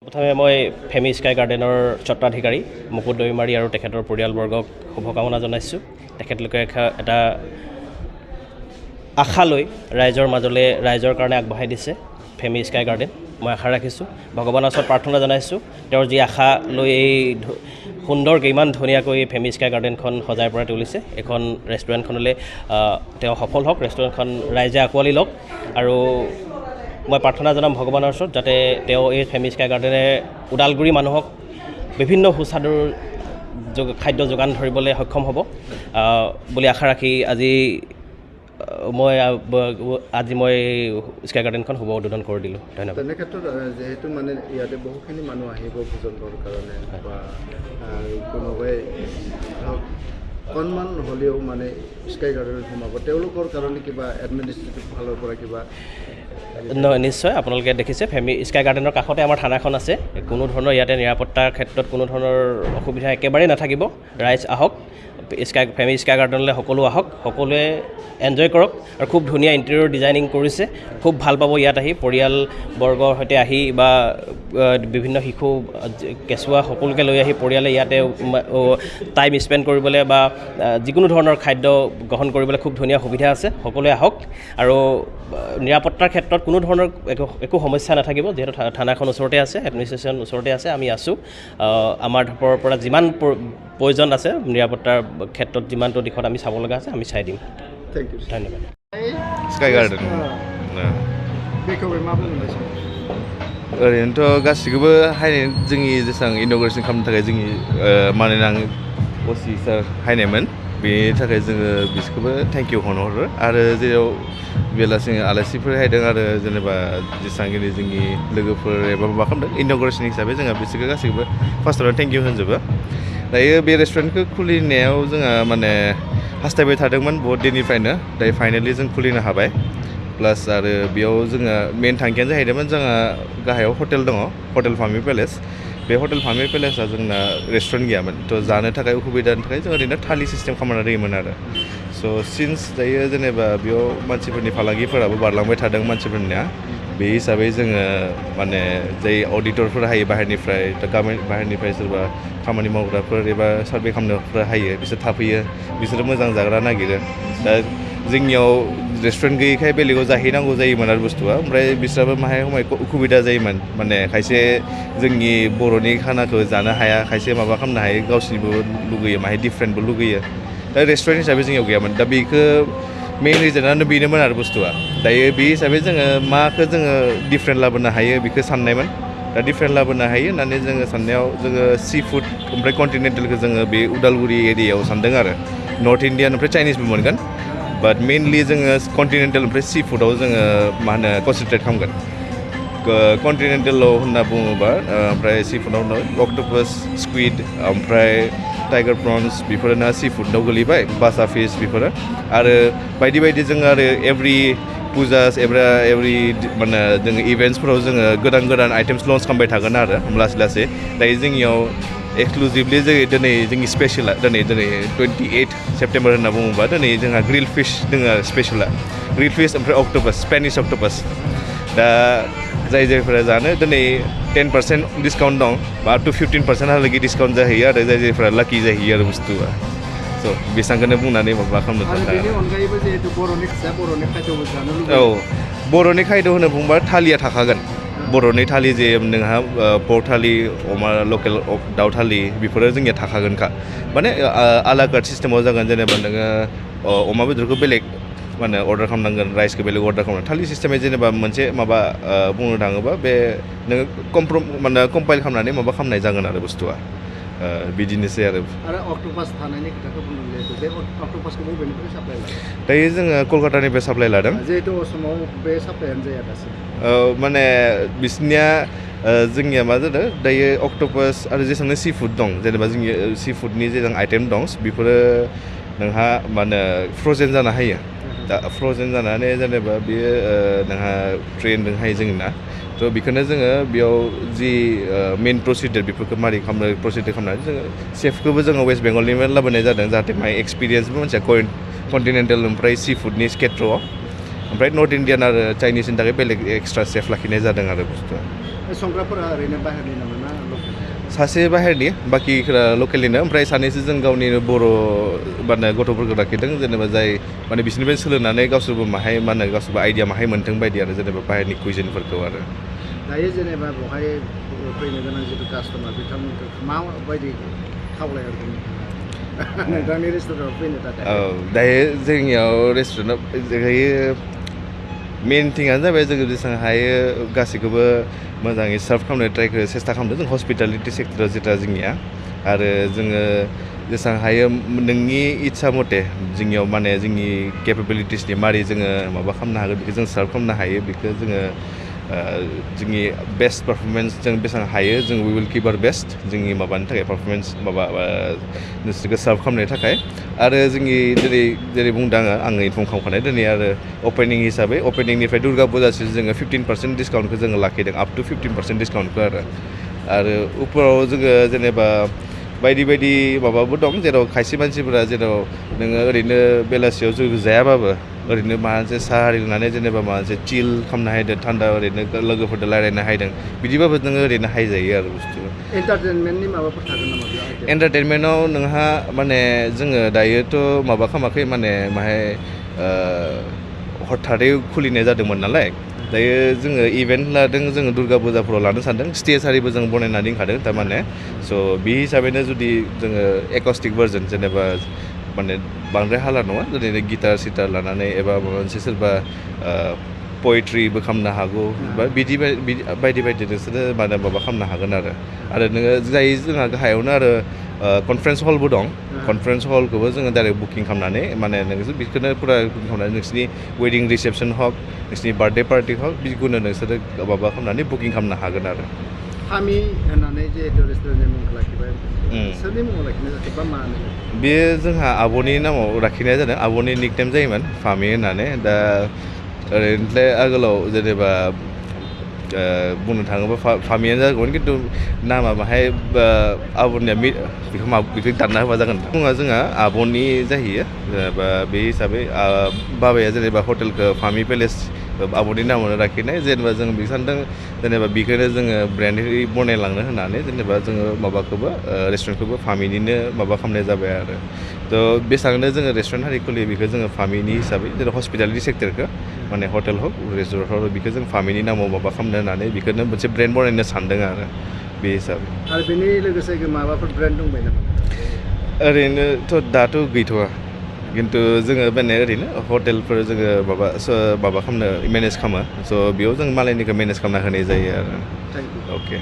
প্ৰথমে মই Femi sky গাৰ্ডেনৰ স্বত্বাধিকাৰী মুকুট দৈমাৰী আৰু তেখেতৰ পৰিয়ালবৰ্গক শুভকামনা জনাইছোঁ। তেখেতলোকে এটা আশা লৈ ৰাইজৰ কাৰণে আগবঢ়াই দিছে ফেমি স্কাই গাৰ্ডেন। মই আশা ৰাখিছোঁ, ভগৱানৰ ওচৰত প্ৰাৰ্থনা জনাইছোঁ, তেওঁৰ যি আশা লৈ এই সুন্দৰকৈ ইমান ধুনীয়াকৈ ফেমি স্কাই গাৰ্ডেনখন সজাই পৰাই তুলিছে। এখন ৰেষ্টুৰেণ্টখনলৈ তেওঁ সফল হওক, ৰেষ্টুৰেণ্টখন ৰাইজে আঁকোৱালি লওক। আৰু মই প্ৰাৰ্থনা জনাম ভগৱানৰ ওচৰত, যাতে তেওঁ এই ফেমি স্কাই গাৰ্ডেনে ওদালগুৰি মানুহক বিভিন্ন সুস্বাদুৰ খাদ্য যোগান ধৰিবলৈ সক্ষম হ'ব বুলি আশা ৰাখি আজি মই স্কাই গাৰ্ডেনখন শুভ উদ্বোধন কৰি দিলোঁ। ধন্যবাদ। তেনে ক্ষেত্ৰত যিহেতু মানে ইয়াতে বহুখিনি মানুহ আহিব ভোজনৰ কাৰণে বা কোনোবাই ধৰক অকণমান হ'লেও মানে স্কাই গাৰ্ডেনত সোমাব, তেওঁলোকৰ কাৰণে কিবা এডমিনিষ্ট্ৰেটিভ ফালৰ পৰা কিবা নিশ্চয় আপোনালোকে দেখিছে ফেমি স্কাই গাৰ্ডেনৰ কাষতে আমাৰ থানাখন আছে। কোনো ধৰণৰ ইয়াতে নিৰাপত্তাৰ ক্ষেত্ৰত কোনো ধৰণৰ অসুবিধা একেবাৰেই নাথাকিব। ৰাইজ আহক, ফেমি স্কাই গাৰ্ডেনলৈ সকলো আহক, সকলোৱে এনজয় কৰক। আৰু খুব ধুনীয়া ইণ্টেৰিয়ৰ ডিজাইনিং কৰিছে, খুব ভাল পাব ইয়াত আহি। পৰিয়ালবৰ্গৰ সৈতে আহি বা বিভিন্ন শিশু কেঁচুৱা সকলোকে লৈ আহি পৰিয়ালে ইয়াতে টাইম স্পেণ্ড কৰিবলৈ বা যিকোনো ধৰণৰ খাদ্য গ্ৰহণ কৰিবলৈ খুব ধুনীয়া সুবিধা আছে। সকলোৱে আহক। আৰু নিৰাপত্তাৰ ক্ষেত্ৰত কোনো ধৰণৰ একো সমস্যা নাথাকিব, যিহেতু থানাখন ওচৰতে আছে, এডমিনিষ্ট্ৰেশ্যন ওচৰতে আছে। আমি আছোঁ, আমাৰ পৰা যিমান প্ৰয়োজন আছে নিৰাপত্তাৰ ক্ষেত্ৰত যিমানটো দিশত আমি চাব লগা আছে আমি চাই দিম। Thank you. धन्यवाद। स्काई गार्डन ओरैनोथ' गासिखौबो जोंनि जेसेबां इन'ग्रेसन खालामनो थाखाय जोंनि मानोना आं असि सार हायनायमोन, बेनि थाखाय जोङो बिसोरखौबो थेंक इउ होनो हरो। आरो जेराव बेलासि आलासिफोर हायदों आरो जेनेबा जेसेबांखिनि जोंनि लोगोफोर एबा माबा खालामदों इन'ग्रेसन हिसाबै जोंहा बिसोरखौ गासैखौबो फार्स्टआवनो थेंक इउ होनजोबो। दायो बे रेस्टुरेन्टखौ खुलिनायाव जोंहा माने हास्थायबाय थादोंमोन बहुत दिननिफ्रायनो, दायो फाइनेलि जों खुलिनो हाबाय। प्लास आरो बेयाव जोंहा मेन थांखियानो जाहैदोंमोन, जोंहा गाहायाव हटेल दङ, हटेल फामि पेलेस। बे हटेल फामि पेलेसा जोंना रेस्टुरेन्ट गैयामोन, थ' जानो थाखाय उसुबिदानि थाखाय जों ओरैनो थालि सिस्टेम खालामना होयोमोन आरो। स' सिन्स दायो जेनेबा बेयाव मानसिफोरनि फालांगिफोराबो बारलांबाय थादों मानसिफोरनिया, बे हिसाबै जोङो माने जाय अडिटरफोर हायो बाहेरनिफ्राय, बाहेरनिफ्राय सोरबा खामानि मावग्राफोर एबा सार्भे खालामग्राफोर हायो, बिसोर थाफैयो, बिसोरो मोजां जाग्रा नागिरो। दा जोंनियाव रेस्टुरेन्ट गैयैखाय बेलेगाव जाहैनांगौ जायोमोन आरो बुस्थुआ, ओमफ्राय बिसोराबो माहाय उसुबिदा जायोमोन, माने खायसे जोंनि बर'नि खानाखौ जानो हाया, खायसे माबा खालामनो हायो, गावसिनिबो लुगैयो, माहाय डिफ्रेन्टबो लुगैयो। दा रेस्टुरेन्ट हिसाबै जोंनियाव गैयामोन, दा बेखौ मेइन रिजनानो बेनोमोन आरो बुस्थुआ। दायो बे हिसाबै जोङो माखौ जोङो डिफ्रेन्ट लाबोनो हायो बेखौ साननायमोन। दा डिफ्रेन्ट लाबोनो हायो होननानै जोङो साननायाव जोङो सि फुड ओमफ्राय कन्टिनेन्टेलखौ जोङो बे उदालगुरि एरियायाव सानदों आरो। नर्थ इण्डियान ओमफ्राय चाइनिसबो मोनगोन, बाट मेइनलि जोङो कन्टिनेन्टेल ओमफ्राय सि फुडाव जोङो मा होनो कनसेन्ट्रेट खालामगोन। कन्टिनेन्टेलाव होनना बुङोबा ओमफ्राय सि फुडाव अक्ट'पास, स्कुइड ओमफ्राय टाइगार प्रन्स बेफोरना सि फुडाव गोलैबाय, बासा फिस बेफोरो। आरो बायदि बायदि जोङो आरो एभ्रि पुजास एभ्रि माने जोङो इभेन्ट्सफोराव जोङो गोदान गोदान आइटेम्स लन्च खालामबाय थागोन आरो लासै लासै। दायो जोंनियाव एक्सक्लुजिभलि जोंनि स्पेशला दिनै 28 सेप्टेम्बर होनना बुङोबा दिनै जोंहा ग्रिल फिश दङ स्पेशला, ग्रिल फिश ओमफ्राय अक्ट'पास, स्पेनिश अक्ट'पास। दा जायफोरा जानो दिनै 10% डिसकाउन्ट दं, बा up to 15% हालागै डिसकाउन्ट जाहैयो आरो जायफोरा लाकि जाहैयो आरो बुस्थुआ। स' बेसेबांखौनो बुंनानै माबा खालामनो थाखाय। औ, बर'नि खायद' होनो बुंबा थालिया थाखागोन। बर'नि थालि जे नोंहा पर्क थालि, अमा लकेल दाउ थालि बेफोरो जोंनिया थाखागोनखा। माने आलाकाट सिस्टेमाव जागोन, जेनेबा नोङो अमा बेदरखौ बेलेग माने अर्डार खालामनांगोन, राइसखौ बेलेग अर्डार खालामनांगोन। थालि सिस्टेमै जेनेबा मोनसे माबा बुंनो थाङोबा बे नोङो कम्पाइल खालामनानै माबा खालामनाय जागोन आरो बुस्थुआ। बिदिनोसै आरो अक्ट'पास थानायनि खोथाखौ बुंदों, बे अक्ट'पासखौ बबेनिफ्राय साप्लाइ लादों? दायो जोङो कलकातानिफ्राय साप्लाइ लादों, जिहेतु असमाव बे साप्लाइआनो जाया दासिम। माने बिसनिया जोंनिया मा जादों दायो अक्ट'पास आरो जेसेबां सि फुड दं, जेनेबा जोंनि सि फुडनि जेसेबां आइटेम दं बेफोरो नोंहा मा होनो फ्रजेन जानो हायो। दा फ्रजेन जानानै जेनेबा बेयो नोंहा ट्रेनजों हायो जोंना, थ' बेखौनो जोङो बेयाव जि मेन प्रसिडियर बेफोरखौ मारै खालामनो प्रसिडियर खालामनानै जोङो सेफखौबो जोङो वेस्ट बेंगलनिफ्राय लाबोनाय जादों, जाहाथे माय एक्सपिरियेन्सबो मोनसे कन्टिनेन्टेल ओमफ्राय सि फुडनि खेथ्रआव, ओमफ्राय नर्थ इण्डियान आरो चाइनिसनि थाखाय बेलेग एक्सट्रा सेफ लाखिनाय जादों आरो बुस्थुआ। संग्राफोरा ओरैनो बाहेरनि नामा ना लकेल सासे बाहेरनि बाखिफोरा लकेलनिनो ओमफ्राय सानैसो जों गावनिनो बर' माने गथ'फोरखौ लाखिदों जेनेबा जाय माने बिसोरनिफ्राय सोलोंनानै गावसोरबो माहाय मा होनो गावसोरबो आइडिया माहाय मोन्थों बायदि आरो जेनेबा बाहेरनि कुइजनफोरखौ आरो दायो जेनेबा बेवहाय फैनो गोनां जिथु कास्टमार बिथांमोनखौ माबायदि खावलायहरगोन नोंथांनि रेस्टुरेन्टआव फैनो थाखाय औ दायो जोंनियाव रेस्टुरेन्टआव मेन थिंआनो जाबाय जोङो जेसेबां हायो गासैखौबो मोजाङै सार्भ खालामनो ट्राइखौ सेस्था खालामदों जों हस्पिटालिटि सेक्टराव जेथा जोंनिया आरो जोङो जेसेबां हायो नोंनि इस्सा मथे जोंनियाव माने जोंनि केपेबिलिटिसनि मारै जोङो माबा खालामनो हागोन बेखौ जों सार्भ खालामनो हायो बेखौ जोङो जोंनि बेस्ट पारफरमेन्स जों बेसेबां हायो जों we will keep our best जोंनि माबानि थाखाय पारफरमेन्स माबा नोंसोरखौ सार्भ खालामनो थाखाय आरो जोंनि जेरै बुंदों आङो इनफर्म खालामखानाय दिनै आरो अपेनिं हिसाबै अपेनिंनिफ्राय दुर्गा फुजासिम जोङो 15% डिसकाउन्टखौ जोङो लाखिदों आप टु 15% डिसकाउन्टखौ आरो उपराव जोङो जेनेबा बायदि माबाबो दं जेराव खायसे मानसिफोरा जेराव नोङो ओरैनो बेलासियाव जों जायाबाबो ओरैनो माबा मोनसे साहा आरि लोंनानै जेनेबा माबा मोनसे चिल खालामनो हायदों थान्दा ओरैनो लोगोफोरजों रायज्लायनो हायदों बिदिबाबो नोङो ओरैनो हायजायो आरो बुस्थुआ एन्टारटेनमेन्टनि माबाफोर थागोन नामा बेयाव एन्टारटेनमेन्टआव नोंहा माने जोङो दायोथ' माबा खालामाखै माने माहाय हथारै खुलिनाय जादोंमोन नालाय दायो जोङो इभेन्ट लादों जोङो दुर्गा फुजाफोराव लानो सानदों स्टेज आरिबो जों बनायनानै दोनखादों थारमाने स' बे हिसाबैनो जुदि जोङो एकस्टिक भार्जन जेनेबा माने बांद्राय हाला नङा ओरैनो गिटार सिटार लानानै एबा माबा मोनसे सोरबा पयेट्रिबो खालामनो हागौ बा बिदि बायदि नोंसोरो माने माबा खालामनो हागोन आरो नोङो जाय जोंहा गाहायावनो आरो कनफारेन्स हलबो दं कनफारेन्स हलखौबो जोङो डाइरेक्ट बुकिं खालामनानै माने नोंसोर बेखौनो फुरा बुकिं खालामनानै नोंसोरनि वेडिं रिसेपसन हक नोंसोरनि बार्थडे पार्टि हक बिदिखौनो नोंसोरो माबा खालामनानै बुकिं खालामनो हागोन आरो फामि होननानै जिहेतु रेस्टुरेन्टनि मुंखौ लाखिबाय सोरनि मुङाव लाखिनाय जाखो बा मा होनो बेयो जोंहा आब'नि नामाव लाखिनाय जादों आब'नि निकनेम जायोमोन फामि होननानै दा ओरैनोलाय आगोलाव जेनेबा बुंनो थाङोबा फामियानो जागौमोन खिन्थु नामा बाहाय आब'निया बेखौ दानना होबा जागोन मुङा जोंहा आब'नि जाहैयो जेनेबा बे हिसाबै बाबाया जेनेबा हटेलखौ फामि पेलेस आब'नि नामावनो लाखिनाय जेनेबा जों बेखौ सानदों जेनेबा बेखौनो जोङो ब्रेन्डै बनायलांनो होननानै जेनेबा जोङो माबाखौबो रेस्टुरेन्टखौबो फामिनिनो माबा खालामनाय जाबाय आरो थ' बेसेबांनो जोङो रेस्टुरेन्ट हारि खुलियो बेखौ जोङो फामिनि हिसाबै जेरै हस्पिटालिटि सेक्टरखौ माने हटेल हक रेस्टुरेन्ट हक बेखौ जों फामिनि नामाव माबा खालामनो होननानै बेखौनो मोनसे ब्रेन्ड बनायनो सानदों आरो बे हिसाबै आरो बेनि लोगोसे माबाफोर ब्रेन्ड दंबाय नामा ओरैनोथ' दाथ' गैथ'वा खिन्थु जोङो माने ओरैनो हटेलफोर जोङो माबा खालामनो मेनेज खालामो स' बेयाव जों मालायनिखौ मेनेज खालामना होनाय जायो आरो थेंक इउ अके